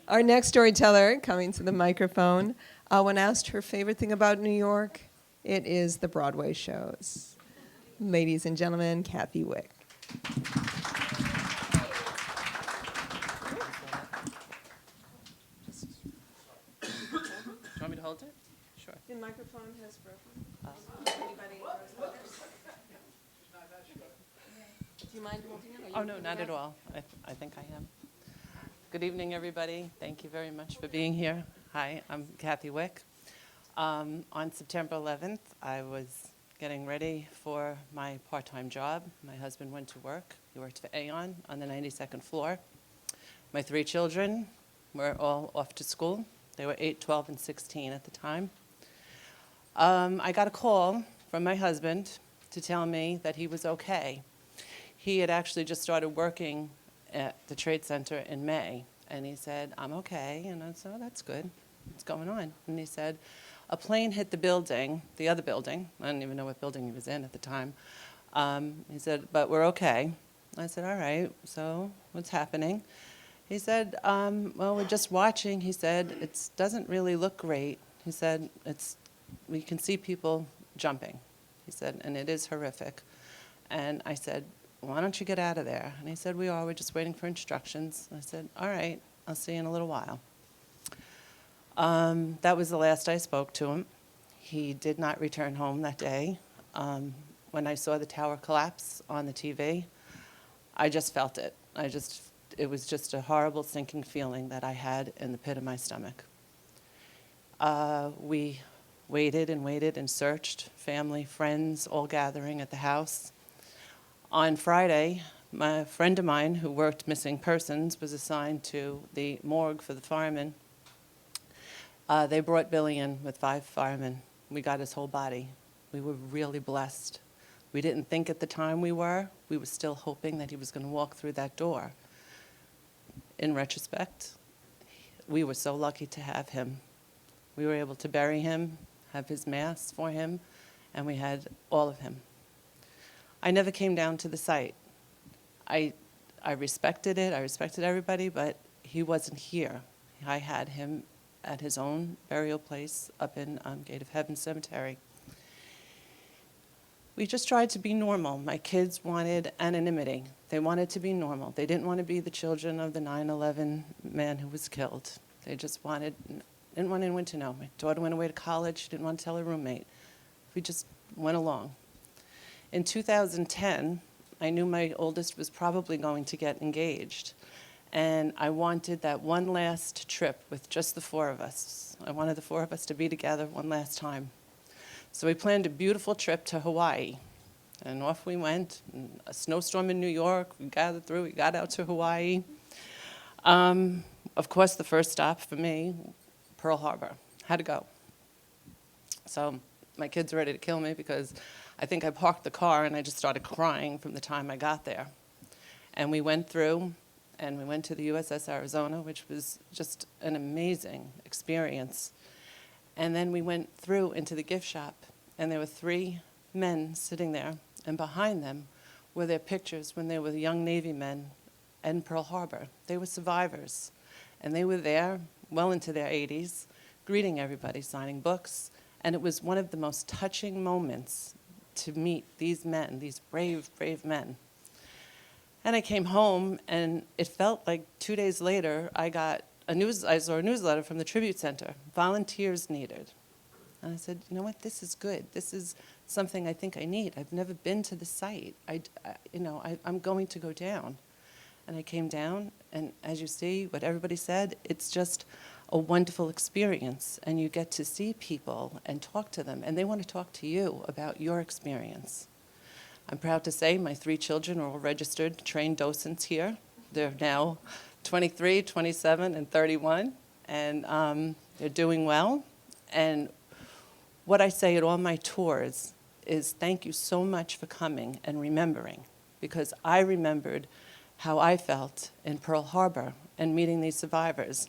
Our next storyteller coming to the microphone, when asked her favorite thing about New York, it is the Broadway shows. Ladies and gentlemen, Kathy Wick. Do you want me to hold it? Sure. The microphone has broken. Do you mind holding it? Oh, no, not at all. I think I am. Good evening, everybody. Thank you very much for being here. Hi, I'm Kathy Wick. On September 11th, I was getting ready for my part-time job. My husband went to work. He worked for Aon on the 92nd floor. My 3 children were all off to school. They were 8, 12, and 16 at the time. I got a call from my husband to tell me that he was okay. He had actually just started working at the Trade Center in May, and he said, I'm okay. And I said, oh, that's good. What's going on? And he said, a plane hit the building, the other building. I didn't even know what building he was in at the time. He said, but we're okay. I said, all right, so what's happening? He said, well, we're just watching. He said, it doesn't really look great. He said, we can see people jumping. He said, and it is horrific. And I said, why don't you get out of there? And he said, we're just waiting for instructions. I said, all right, I'll see you in a little while. That was the last I spoke to him. He did not return home that day. When I saw the tower collapse on the TV, I just felt it. It was just a horrible sinking feeling that I had in the pit of my stomach. We waited and waited and searched, family, friends, all gathering at the house. On Friday, a friend of mine who worked missing persons was assigned to the morgue for the firemen. They brought Billy in with 5 firemen. We got his whole body. We were really blessed. We didn't think at the time we were. We were still hoping that he was going to walk through that door. In retrospect, we were so lucky to have him. We were able to bury him, have his mass for him, and we had all of him. I never came down to the site. I respected it, I respected everybody, but he wasn't here. I had him at his own burial place up in Gate of Heaven Cemetery. We just tried to be normal. My kids wanted anonymity. They wanted to be normal. They didn't want to be the children of the 9/11 man who was killed. They just didn't want anyone to know. My daughter went away to college. She didn't want to tell her roommate. We just went along. In 2010, I knew my oldest was probably going to get engaged. And I wanted that one last trip with just the 4 of us. I wanted the 4 of us to be together one last time. So we planned a beautiful trip to Hawaii. And off we went. A snowstorm in New York. We gathered through. We got out to Hawaii. Of course, the first stop for me, Pearl Harbor. Had to go. So my kids were ready to kill me because I think I parked the car and I just started crying from the time I got there. And we went through, and we went to the USS Arizona, which was just an amazing experience. And then we went through into the gift shop, and there were 3 men sitting there, and behind them were their pictures when they were young Navy men in Pearl Harbor. They were survivors, and they were there well into their 80s, greeting everybody, signing books, and it was one of the most touching moments to meet these men, these brave, brave men. And I came home, and it felt like 2 days later, I saw a newsletter from the Tribute Center, volunteers needed. And I said, you know what, this is good. This is something I think I need. I've never been to the site. I'm going to go down. And I came down, and as you see, what everybody said, it's just a wonderful experience. And you get to see people and talk to them, and they want to talk to you about your experience. I'm proud to say my 3 children are all registered trained docents here. They're now 23, 27, and 31, and they're doing well. And what I say at all my tours is thank you so much for coming and remembering, because I remembered how I felt in Pearl Harbor and meeting these survivors,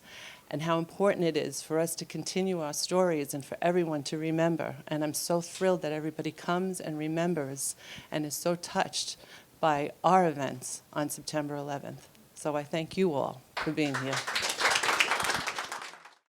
and how important it is for us to continue our stories and for everyone to remember. And I'm so thrilled that everybody comes and remembers and is so touched by our events on September 11th. So I thank you all for being here.